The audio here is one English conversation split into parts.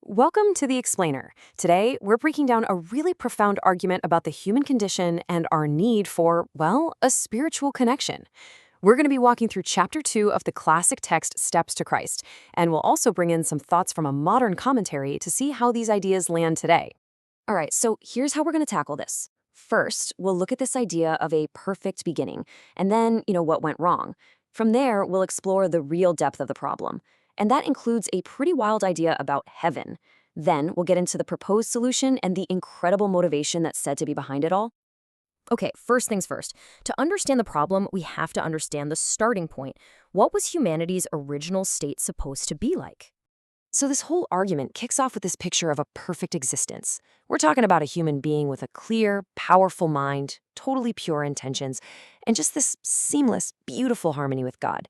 Welcome to The Explainer. Today, we're breaking down a really profound argument about the human condition and our need for, well, a spiritual connection. We're going to be walking through Chapter 2 of the classic text Steps to Christ, and we'll also bring in some thoughts from a modern commentary to see how these ideas land today. All right, so here's how we're going to tackle this. First, we'll look at this idea of a perfect beginning, and then, what went wrong. From there, we'll explore the real depth of the problem. And that includes a pretty wild idea about heaven. Then we'll get into the proposed solution and the incredible motivation that's said to be behind it all. Okay, first things first. To understand the problem, we have to understand the starting point. What was humanity's original state supposed to be like? So this whole argument kicks off with this picture of a perfect existence. We're talking about a human being with a clear, powerful mind, totally pure intentions, and just this seamless, beautiful harmony with God.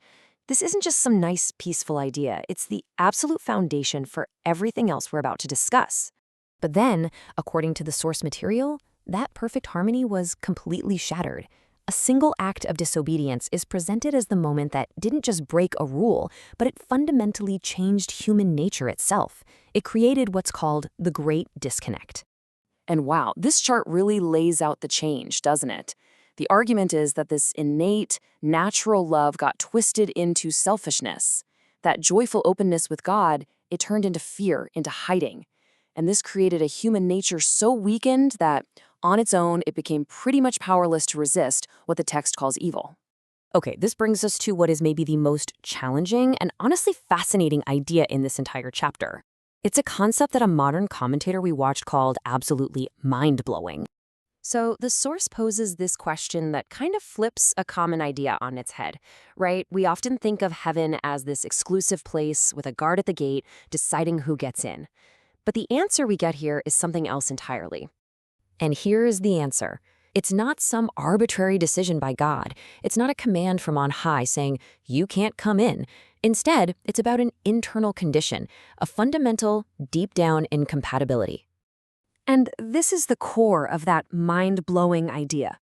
This isn't just some nice, peaceful idea. It's the absolute foundation for everything else we're about to discuss. But then, according to the source material, that perfect harmony was completely shattered. A single act of disobedience is presented as the moment that didn't just break a rule, but it fundamentally changed human nature itself. It created what's called the Great Disconnect. And wow, this chart really lays out the change, doesn't it? The argument is that this innate, natural love got twisted into selfishness. That joyful openness with God, it turned into fear, into hiding. And this created a human nature so weakened that, on its own, it became pretty much powerless to resist what the text calls evil. Okay, this brings us to what is maybe the most challenging and honestly fascinating idea in this entire chapter. It's a concept that a modern commentator we watched called absolutely mind-blowing. So the source poses this question that kind of flips a common idea on its head, right? We often think of heaven as this exclusive place with a guard at the gate deciding who gets in. But the answer we get here is something else entirely. And here is the answer. It's not some arbitrary decision by God. It's not a command from on high saying, you can't come in. Instead, it's about an internal condition, a fundamental, deep-down incompatibility. And this is the core of that mind-blowing idea.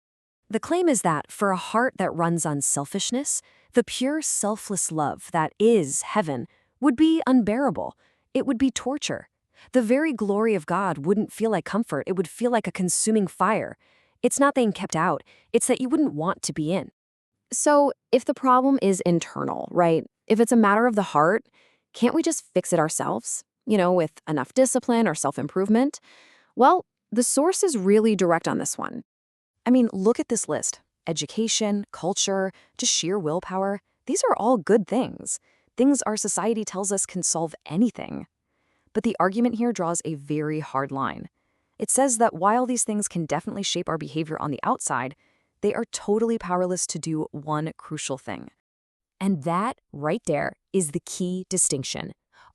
The claim is that for a heart that runs on selfishness, the pure selfless love that is heaven would be unbearable. It would be torture. The very glory of God wouldn't feel like comfort. It would feel like a consuming fire. It's not being kept out. It's that you wouldn't want to be in. So if the problem is internal, right? If it's a matter of the heart, can't we just fix it ourselves? With enough discipline or self-improvement? Well, the source is really direct on this one. I mean, look at this list. Education, culture, just sheer willpower. These are all good things. Things our society tells us can solve anything. But the argument here draws a very hard line. It says that while these things can definitely shape our behavior on the outside, they are totally powerless to do one crucial thing. And that, right there, is the key distinction.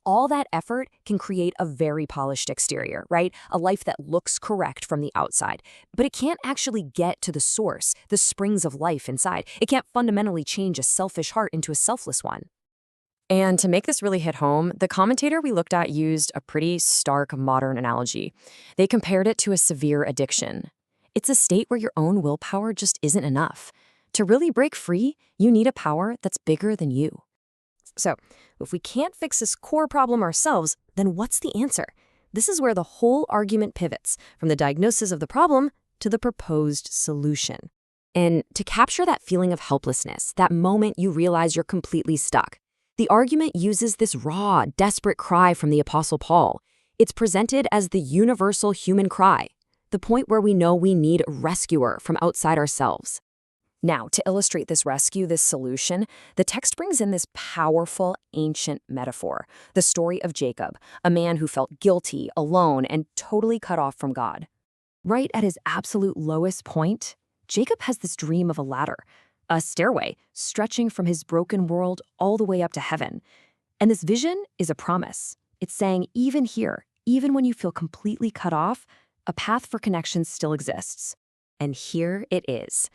All that effort can create a very polished exterior, right? A life that looks correct from the outside. But it can't actually get to the source, the springs of life inside. It can't fundamentally change a selfish heart into a selfless one. And to make this really hit home, the commentator we looked at used a pretty stark modern analogy. They compared it to a severe addiction. It's a state where your own willpower just isn't enough. To really break free, you need a power that's bigger than you. So, if we can't fix this core problem ourselves, then what's the answer? This is where the whole argument pivots, from the diagnosis of the problem to the proposed solution. And to capture that feeling of helplessness, that moment you realize you're completely stuck, the argument uses this raw, desperate cry from the Apostle Paul. It's presented as the universal human cry, the point where we know we need a rescuer from outside ourselves. Now, to illustrate this rescue, this solution, the text brings in this powerful, ancient metaphor, the story of Jacob, a man who felt guilty, alone, and totally cut off from God. Right at his absolute lowest point, Jacob has this dream of a ladder, a stairway stretching from his broken world all the way up to heaven. And this vision is a promise. It's saying even here, even when you feel completely cut off, a path for connection still exists. And here it is.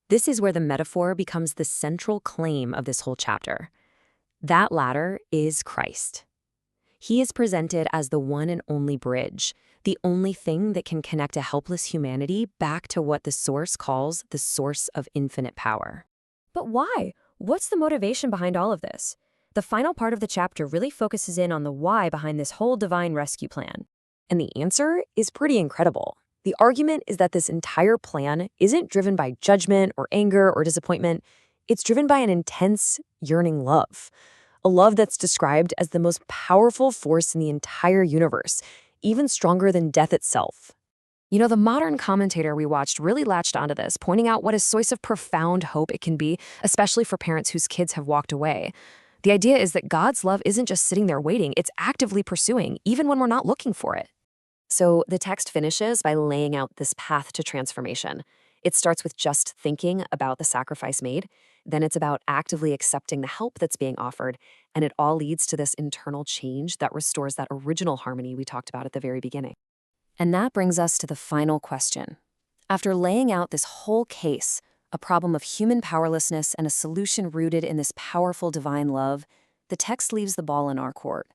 This is where the metaphor becomes the central claim of this whole chapter. That ladder is Christ. He is presented as the one and only bridge, the only thing that can connect a helpless humanity back to what the source calls the source of infinite power. But why? What's the motivation behind all of this? The final part of the chapter really focuses in on the why behind this whole divine rescue plan. And the answer is pretty incredible. The argument is that this entire plan isn't driven by judgment or anger or disappointment. It's driven by an intense, yearning love. A love that's described as the most powerful force in the entire universe, even stronger than death itself. The modern commentator we watched really latched onto this, pointing out what a source of profound hope it can be, especially for parents whose kids have walked away. The idea is that God's love isn't just sitting there waiting, it's actively pursuing, even when we're not looking for it. So the text finishes by laying out this path to transformation. It starts with just thinking about the sacrifice made, then it's about actively accepting the help that's being offered, and it all leads to this internal change that restores that original harmony we talked about at the very beginning. And that brings us to the final question. After laying out this whole case, a problem of human powerlessness and a solution rooted in this powerful divine love, the text leaves the ball in our court.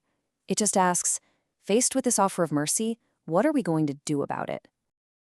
It just asks, faced with this offer of mercy, what are we going to do about it?